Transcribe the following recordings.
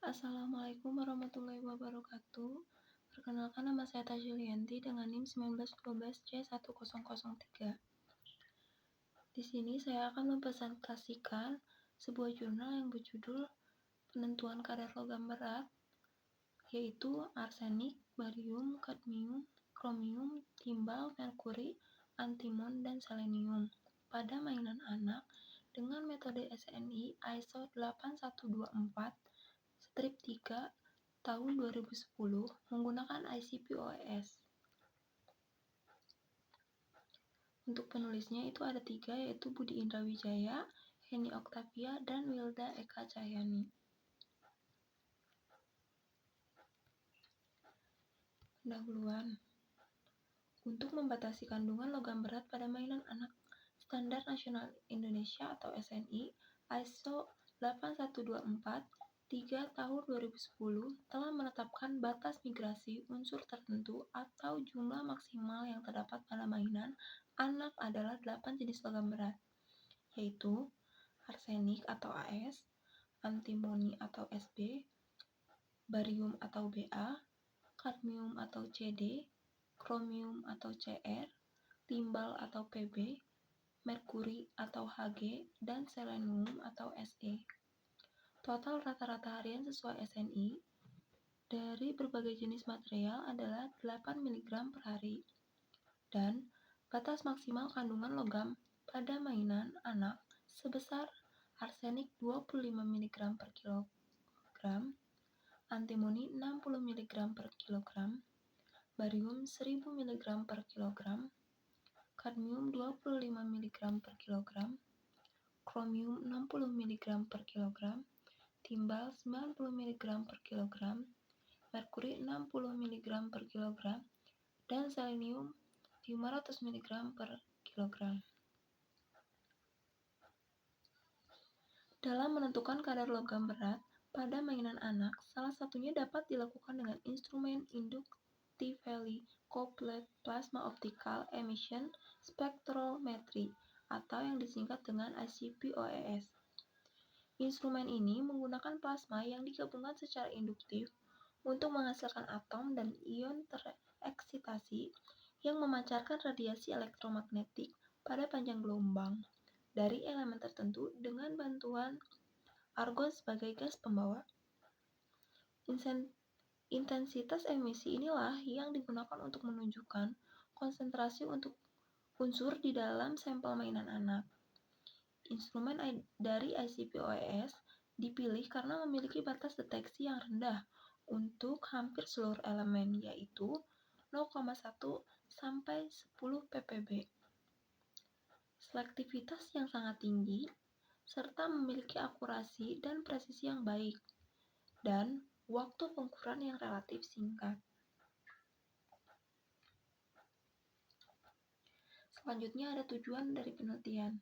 Assalamualaikum warahmatullahi wabarakatuh. Perkenalkan, nama saya Tajulianti dengan NIM 1912C1003. Di sini saya akan mempresentasikan sebuah jurnal yang berjudul Penentuan Kadar Logam Berat, yaitu arsenik, barium, kadmium, kromium, timbal, merkuri, antimon, dan selenium pada mainan anak dengan metode SNI ISO 8124-3 tahun 2010 menggunakan ICP-OES. Untuk penulisnya itu ada 3, yaitu Budi Indra Wijaya, Heni Oktavia, dan Wilda Eka Cahyani. Pendahuluan. Untuk membatasi kandungan logam berat pada mainan anak, Standar Nasional Indonesia atau SNI ISO 8124-3 tahun 2010 telah menetapkan batas migrasi unsur tertentu atau jumlah maksimal yang terdapat pada mainan anak adalah 8 jenis logam berat, yaitu arsenik atau AS, antimoni atau SB, barium atau BA, kadmium atau CD, kromium atau CR, timbal atau PB, merkuri atau HG, dan selenium atau SE. Total rata-rata harian sesuai SNI dari berbagai jenis material adalah 8 mg per hari. Dan batas maksimal kandungan logam pada mainan anak sebesar arsenik 25 mg per kilogram, antimoni 60 mg per kilogram, barium 1000 mg per kilogram, kadmium 25 mg per kilogram, kromium 60 mg per kilogram, timbal 90 mg per kilogram, merkuri 60 mg per kilogram, dan selenium 500 mg per kilogram. Dalam menentukan kadar logam berat pada mainan anak, salah satunya dapat dilakukan dengan instrumen Inductively Coupled Plasma Optical Emission Spectrometry atau yang disingkat dengan ICP-OES. Instrumen ini menggunakan plasma yang digabungkan secara induktif untuk menghasilkan atom dan ion tereksitasi yang memancarkan radiasi elektromagnetik pada panjang gelombang dari elemen tertentu dengan bantuan argon sebagai gas pembawa. Intensitas emisi inilah yang digunakan untuk menunjukkan konsentrasi untuk unsur di dalam sampel mainan anak. Instrumen dari ICP-OES dipilih karena memiliki batas deteksi yang rendah untuk hampir seluruh elemen, yaitu 0,1 sampai 10 ppb. Selektivitas yang sangat tinggi, serta memiliki akurasi dan presisi yang baik, dan waktu pengukuran yang relatif singkat. Selanjutnya ada tujuan dari penelitian.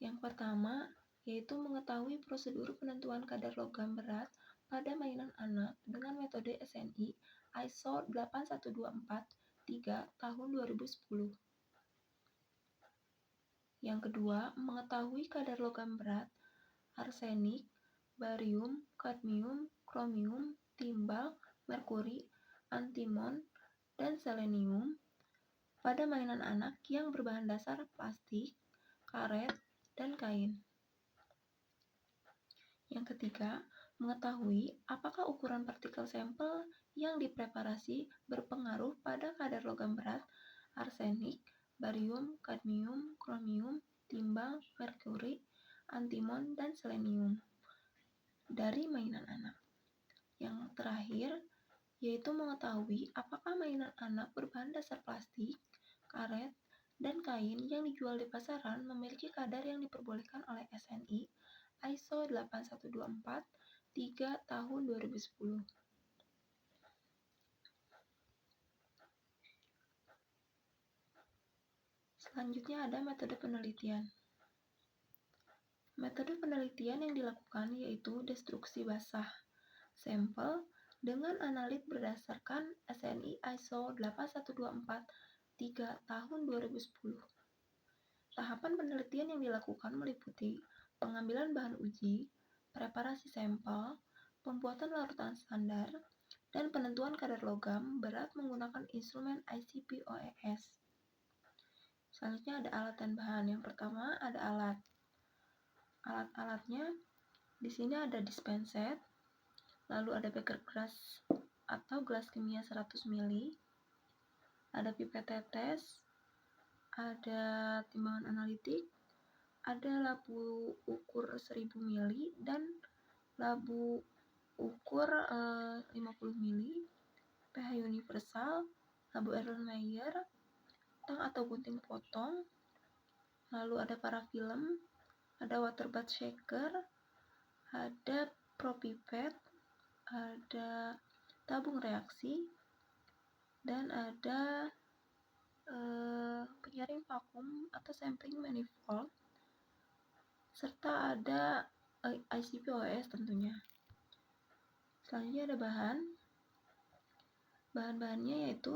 Yang pertama, yaitu mengetahui prosedur penentuan kadar logam berat pada mainan anak dengan metode SNI ISO 8124-3 tahun 2010. Yang kedua, mengetahui kadar logam berat arsenik, barium, kadmium, kromium, timbal, merkuri, antimon, dan selenium pada mainan anak yang berbahan dasar plastik, karet, dan kain. Yang ketiga, mengetahui apakah ukuran partikel sampel yang dipreparasi berpengaruh pada kadar logam berat arsenik, barium, kadmium, kromium, timbal, merkuri, antimon, dan selenium dari mainan anak. Yang terakhir, yaitu mengetahui apakah mainan anak berbahan dasar plastik, karet, dan kain yang dijual di pasaran memiliki kadar yang diperbolehkan oleh SNI ISO 8124-3 tahun 2010. Selanjutnya ada metode penelitian. Metode penelitian yang dilakukan yaitu destruksi basah sampel dengan analit berdasarkan SNI ISO 8124-3 tahun 2010. Tahapan penelitian yang dilakukan meliputi pengambilan bahan uji, preparasi sampel, pembuatan larutan standar, dan penentuan kadar logam berat menggunakan instrumen ICP-OES. Selanjutnya ada alat dan bahan. Yang pertama ada alat. Alat-alatnya di sini ada dispenset, lalu ada beker gelas atau gelas kimia 100 ml, ada pipet tetes, ada timbangan analitik, ada labu ukur 1000 ml dan labu ukur 50 ml, pH universal, labu Erlenmeyer, tang atau gunting potong, lalu ada parafilm, ada water bath shaker, ada propipet, ada tabung reaksi, dan ada penyaring vakum atau sampling manifold, serta ada ICP-OES tentunya. Selanjutnya ada bahan. Bahan-bahannya yaitu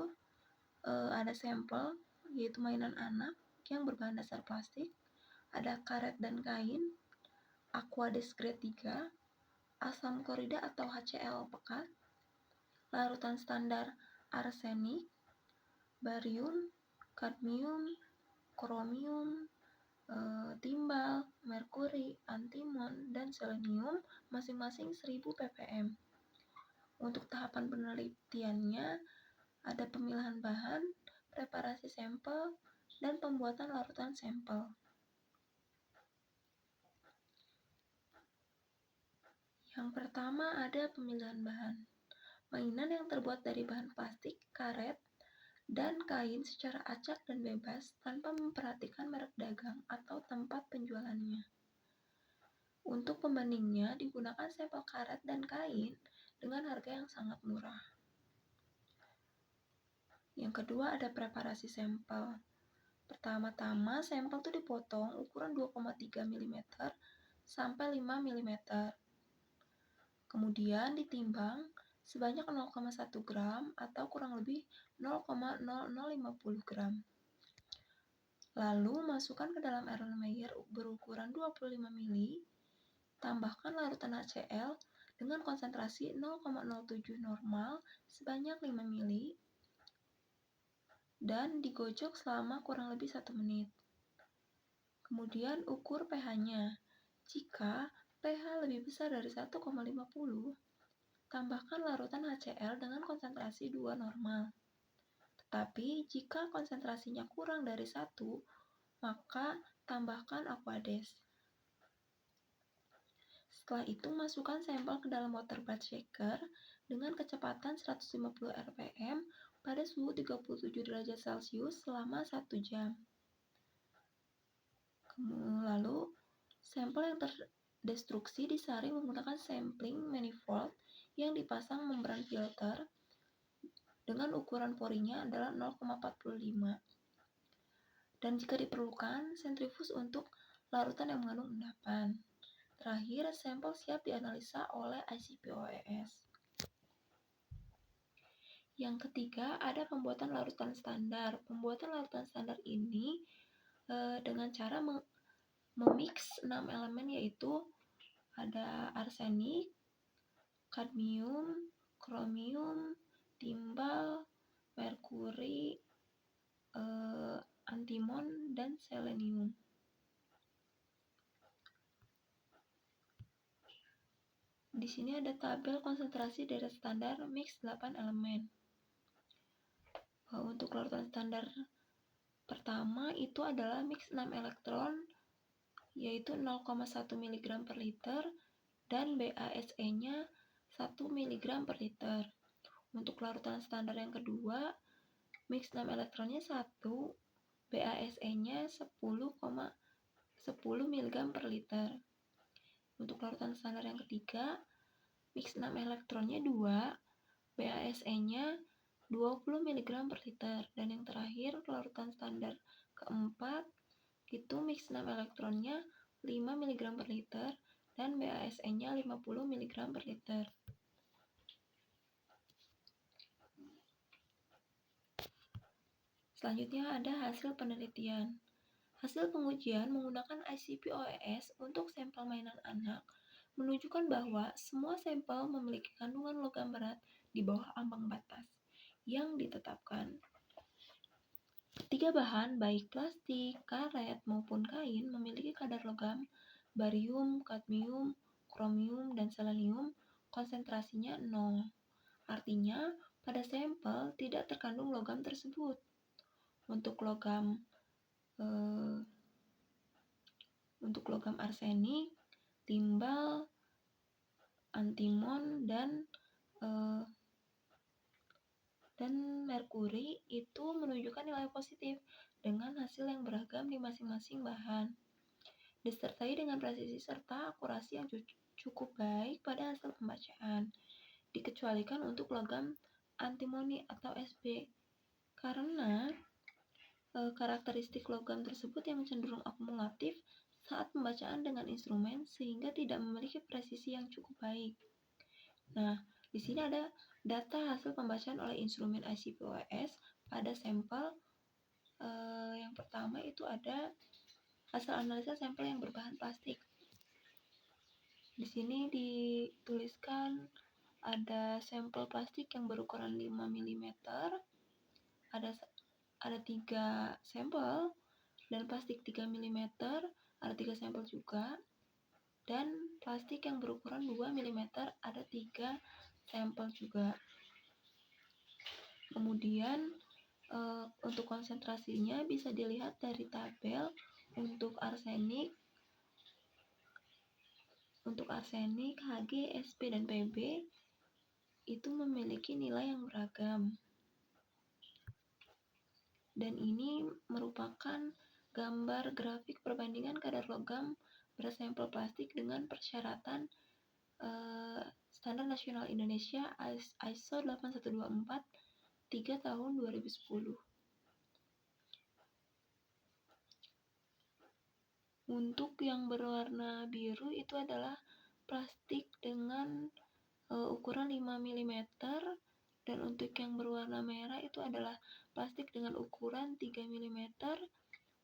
ada sampel, yaitu mainan anak yang berbahan dasar plastik, ada karet dan kain, Aquades grade 3, asam klorida atau HCl pekat, larutan standar arsenik, barium, kadmium, kromium, timbal, merkuri, antimon, dan selenium masing-masing 1000 ppm. Untuk tahapan penelitiannya ada pemilahan bahan, preparasi sampel, dan pembuatan larutan sampel. Yang pertama ada pemilihan bahan. Mainan yang terbuat dari bahan plastik, karet, dan kain secara acak dan bebas tanpa memperhatikan merek dagang atau tempat penjualannya. Untuk pembandingnya digunakan sampel karet dan kain dengan harga yang sangat murah. Yang kedua ada preparasi sampel. Pertama-tama sampel itu dipotong ukuran 2,3 mm sampai 5 mm. Kemudian ditimbang sebanyak 0,1 gram atau kurang lebih 0,0050 gram. Lalu masukkan ke dalam Erlenmeyer berukuran 25 ml, tambahkan larutan HCl dengan konsentrasi 0,07 normal sebanyak 5 ml, dan digocok selama kurang lebih 1 menit. Kemudian ukur pH-nya. Jika pH lebih besar dari 1,50, tambahkan larutan HCl dengan konsentrasi 2 normal. Tetapi jika konsentrasinya kurang dari 1, maka tambahkan Aquades. Setelah itu masukkan sampel ke dalam water bath shaker dengan kecepatan 150 rpm pada suhu 37 derajat Celcius selama 1 jam. Lalu, sampel yang terdestruksi disaring menggunakan sampling manifold yang dipasang membran filter dengan ukuran porinya adalah 0,45. Dan jika diperlukan, sentrifus untuk larutan yang mengandung endapan. Terakhir, sampel siap dianalisa oleh ICP-OES. Yang ketiga, ada pembuatan larutan standar. Pembuatan larutan standar ini dengan cara memix 6 elemen, yaitu ada arsenik, kadmium, kromium, timbal, merkuri, antimon, dan selenium. Di sini ada tabel konsentrasi dari standar mix 8 elemen. Untuk larutan standar pertama itu adalah mix 6 elektron, yaitu 0,1 mg per liter, dan BASE-nya 1 mg per liter. Untuk larutan standar yang kedua, mix 6 elektronnya 1, BASE-nya 10 mg per liter. Untuk larutan standar yang ketiga, mix 6 elektronnya 2, BASE-nya 20 mg per liter. Dan yang terakhir, larutan standar keempat, itu mix 6 elektronnya 5 mg per liter dan BASE-nya 50 mg per liter. Selanjutnya ada hasil penelitian. Hasil pengujian menggunakan ICP-OES untuk sampel mainan anak menunjukkan bahwa semua sampel memiliki kandungan logam berat di bawah ambang batas yang ditetapkan. Ketiga bahan, baik plastik, karet, maupun kain, memiliki kadar logam barium, kadmium, kromium, dan selenium konsentrasinya 0. Artinya, pada sampel tidak terkandung logam tersebut. Untuk logam arsenik, timbal, antimon, dan merkuri itu menunjukkan nilai positif dengan hasil yang beragam di masing-masing bahan, disertai dengan presisi serta akurasi yang cukup baik pada hasil pembacaan, dikecualikan untuk logam antimoni atau Sb, karena karakteristik logam tersebut yang cenderung akumulatif saat pembacaan dengan instrumen sehingga tidak memiliki presisi yang cukup baik. Nah, di sini ada data hasil pembacaan oleh instrumen ICP-OES pada sampel. Yang pertama itu ada hasil analisa sampel yang berbahan plastik. Di sini dituliskan ada sampel plastik yang berukuran 5 mm, ada 3 sampel, dan plastik 3 mm, ada 3 sampel juga, dan plastik yang berukuran 2 mm, ada 3 sampel juga. Kemudian untuk konsentrasinya bisa dilihat dari tabel. Untuk arsenik, Hg, Sp, dan Pb itu memiliki nilai yang beragam. Dan ini merupakan gambar grafik perbandingan kadar logam berat sampel plastik dengan persyaratan Standar Nasional Indonesia ISO 8124 3 tahun 2010. Untuk yang berwarna biru itu adalah plastik dengan ukuran 5 mm, dan untuk yang berwarna merah itu adalah plastik dengan ukuran 3 mm.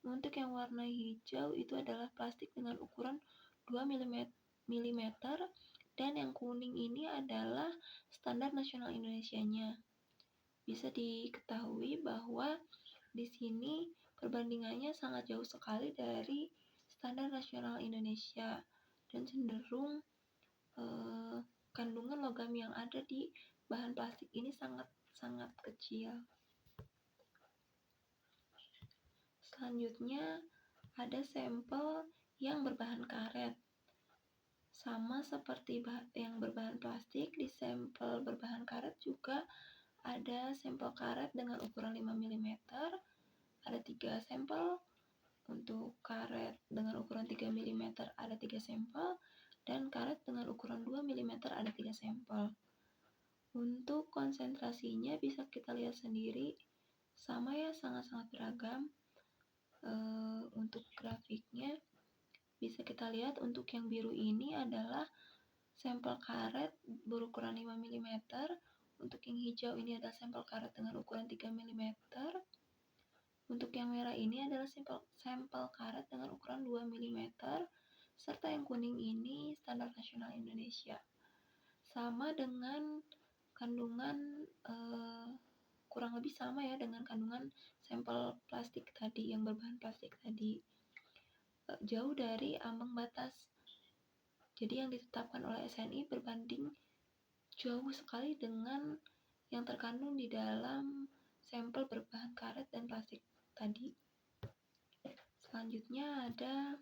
Untuk yang warna hijau itu adalah plastik dengan ukuran 2 mm, dan yang kuning ini adalah Standar Nasional Indonesianya. Bisa diketahui bahwa di sini perbandingannya sangat jauh sekali dari Standar Nasional Indonesia dan cenderung kandungan logam yang ada di bahan plastik ini sangat kecil. Selanjutnya ada sampel yang berbahan karet. Sama seperti yang berbahan plastik, di sampel berbahan karet juga ada sampel karet dengan ukuran 5 mm, ada 3 sampel. Untuk karet dengan ukuran 3 mm ada 3 sampel, dan karet dengan ukuran 2 mm ada 3 sampel. Untuk konsentrasinya bisa kita lihat sendiri, sama ya, sangat-sangat beragam. Untuk grafiknya bisa kita lihat untuk yang biru ini adalah sampel karet berukuran 5 mm, untuk yang hijau ini adalah sampel karet dengan ukuran 3 mm, untuk yang merah ini adalah sampel karet dengan ukuran 2 mm, serta yang kuning ini Standar Nasional Indonesia. Sama dengan kandungan, kurang lebih sama ya dengan kandungan sampel plastik tadi, yang berbahan plastik tadi. Jauh dari ambang batas. Jadi yang ditetapkan oleh SNI berbanding jauh sekali dengan yang terkandung di dalam sampel berbahan karet dan plastik tadi. Selanjutnya ada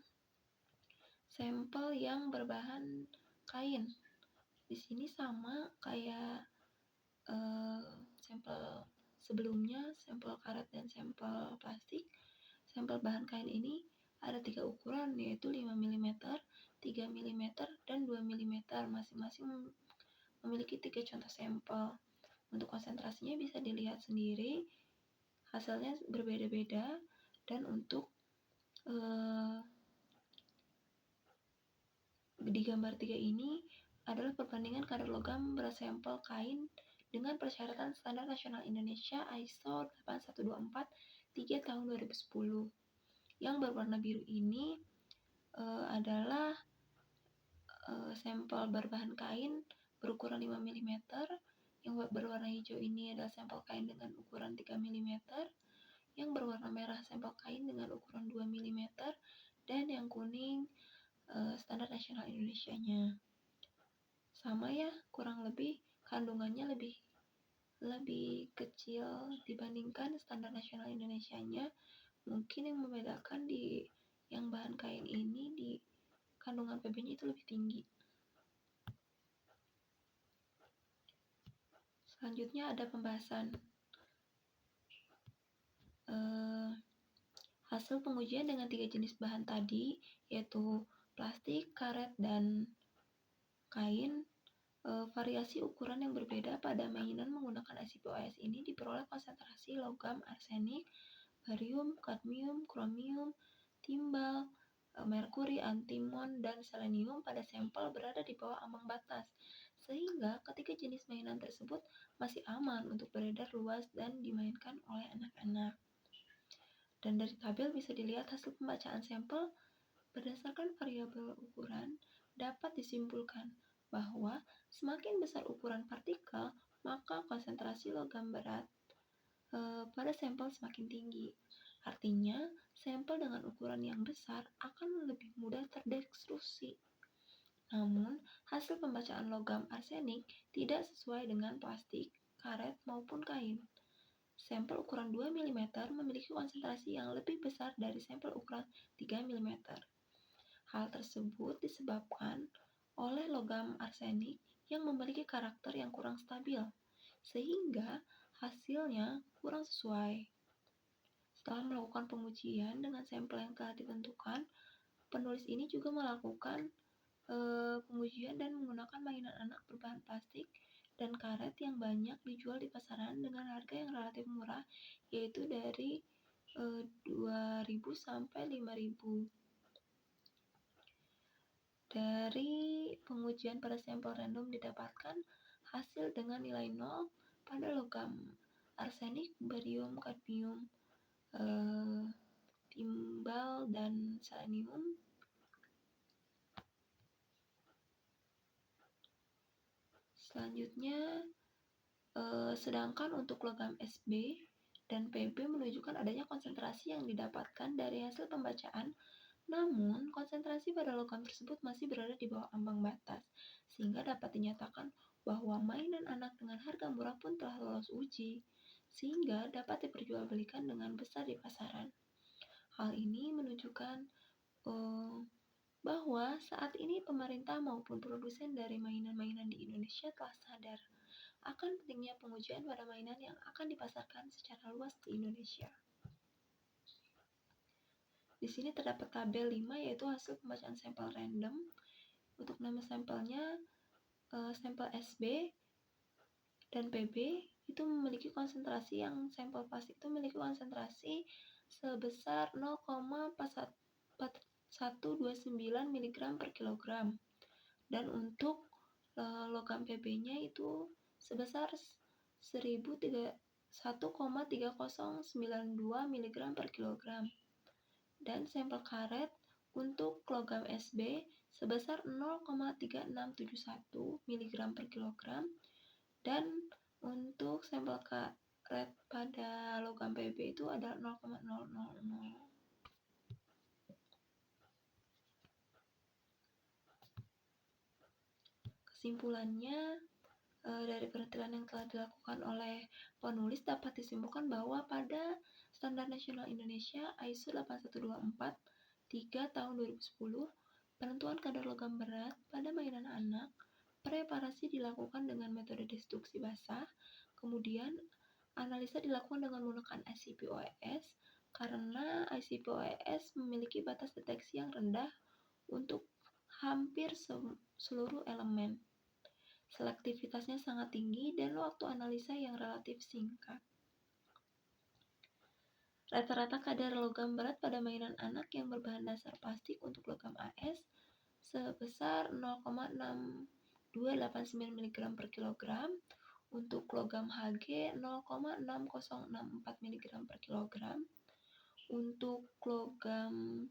sampel yang berbahan kain. Di sini sama kayak sampel sebelumnya, sampel karet dan sampel plastik. Sampel bahan kain ini ada 3 ukuran, yaitu 5 mm, 3 mm, dan 2 mm. Masing-masing memiliki 3 contoh sampel. Untuk konsentrasinya bisa dilihat sendiri, hasilnya berbeda-beda. Dan untuk di gambar 3 ini adalah perbandingan kadar logam berat sampel kain dengan persyaratan Standar Nasional Indonesia ISO 8124 3 tahun 2010. Yang berwarna biru ini adalah sampel berbahan kain berukuran 5 mm, yang berwarna hijau ini adalah sampel kain dengan ukuran 3 mm, yang berwarna merah sampel kain dengan ukuran 2 mm, dan yang kuning standar nasional Indonesianya. Sama ya, kurang lebih kandungannya lebih kecil dibandingkan standar nasional Indonesianya. Mungkin yang membedakan di yang bahan kain ini di kandungan PB-nya itu lebih tinggi. Selanjutnya ada pembahasan hasil pengujian dengan 3 jenis bahan tadi, yaitu plastik, karet, dan kain. Variasi ukuran yang berbeda pada mainan menggunakan ICP-OIS ini diperoleh konsentrasi logam arsenik, barium, kadmium, kromium, timbal, merkuri, antimon, dan selenium pada sampel berada di bawah ambang batas, sehingga ketiga jenis mainan tersebut masih aman untuk beredar luas dan dimainkan oleh anak-anak. Dan dari tabel bisa dilihat hasil pembacaan sampel berdasarkan variabel ukuran dapat disimpulkan bahwa semakin besar ukuran partikel, maka konsentrasi logam berat pada sampel semakin tinggi. Artinya, sampel dengan ukuran yang besar akan lebih mudah terdestruksi. Namun, hasil pembacaan logam arsenik tidak sesuai dengan plastik, karet, maupun kain. Sampel ukuran 2 mm memiliki konsentrasi yang lebih besar dari sampel ukuran 3 mm. Hal tersebut disebabkan oleh logam arsenik yang memiliki karakter yang kurang stabil, sehingga hasilnya kurang sesuai. Setelah melakukan pengujian dengan sampel yang telah ditentukan, penulis ini juga melakukan pengujian dan menggunakan mainan anak berbahan plastik dan karet yang banyak dijual di pasaran dengan harga yang relatif murah, yaitu dari 2.000 sampai 5.000. Dari pengujian pada sampel random didapatkan hasil dengan nilai 0 pada logam arsenik, barium, kadmium, timbal, dan selenium. Selanjutnya, sedangkan untuk logam SB dan PB menunjukkan adanya konsentrasi yang didapatkan dari hasil pembacaan. Namun, konsentrasi pada logam tersebut masih berada di bawah ambang batas, sehingga dapat dinyatakan bahwa mainan anak dengan harga murah pun telah lolos uji, sehingga dapat diperjualbelikan dengan besar di pasaran. Hal ini menunjukkan bahwa saat ini pemerintah maupun produsen dari mainan-mainan di Indonesia telah sadar akan pentingnya pengujian pada mainan yang akan dipasarkan secara luas di Indonesia. Di sini terdapat tabel 5, yaitu hasil pembacaan sampel random. Untuk nama sampelnya, sampel SB dan PB itu memiliki konsentrasi yang sampel plastik itu memiliki konsentrasi sebesar 0,4129 mg per kilogram. Dan untuk logam PB-nya itu sebesar 1,3092 mg per kilogram. Dan sampel karet untuk logam SB sebesar 0,3671 mg per kilogram, dan untuk sampel karet pada logam PB itu adalah 0,000. Kesimpulannya, dari penelitian yang telah dilakukan oleh penulis dapat disimpulkan bahwa pada Standar Nasional Indonesia ISO 8124 3 tahun 2010, penentuan kadar logam berat pada mainan anak, preparasi dilakukan dengan metode destruksi basah, kemudian analisa dilakukan dengan menggunakan ICP-OIS karena ICP-OIS memiliki batas deteksi yang rendah untuk hampir seluruh elemen. Selektivitasnya sangat tinggi dan waktu analisa yang relatif singkat. Rata-rata kadar logam berat pada mainan anak yang berbahan dasar plastik untuk logam AS sebesar 0,6289 mg per kilogram, untuk logam HG 0,6064 mg per kilogram, untuk logam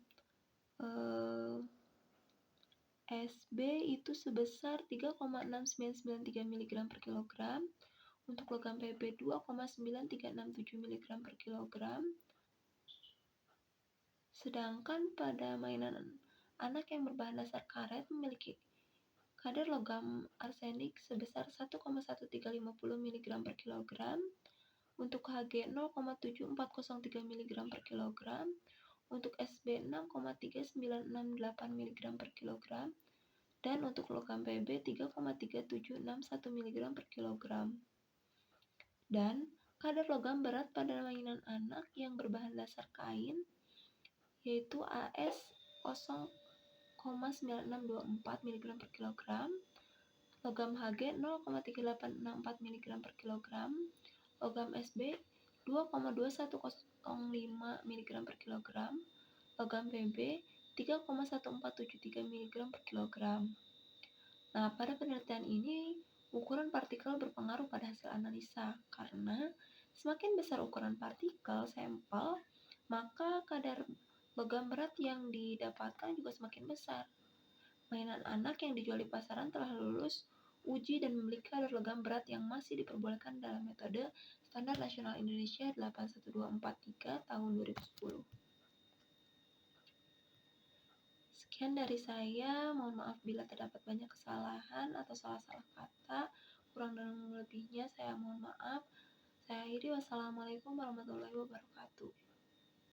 Sb itu sebesar 3,6993 mg per kilogram, untuk logam Pb 2,9367 mg per kilogram. Sedangkan pada mainan anak yang berbahan dasar karet memiliki kadar logam arsenik sebesar 1,1350 mg per kilogram, untuk Hg 0,7403 mg per kilogram, untuk Sb 6,3968 mg per kilogram, dan untuk logam Pb 3,3761 mg per kilogram. Dan kadar logam berat pada mainan anak yang berbahan dasar kain yaitu As 0,9624 mg per kilogram, logam Hg 0,3864 mg per kilogram, logam Sb 2,2105 mg per kilogram, logam Pb 3,1473 mg per kilogram. Nah, pada penelitian ini ukuran partikel berpengaruh pada hasil analisa, karena semakin besar ukuran partikel sampel, maka kadar logam berat yang didapatkan juga semakin besar. Mainan anak yang dijual di pasaran telah lulus uji dan memiliki kadar logam berat yang masih diperbolehkan dalam metode Standar Nasional Indonesia 81243 tahun 2010. Sekian dari saya, mohon maaf bila terdapat banyak kesalahan atau salah-salah kata. Kurang dan lebihnya saya mohon maaf. Saya akhiri, wassalamualaikum warahmatullahi wabarakatuh.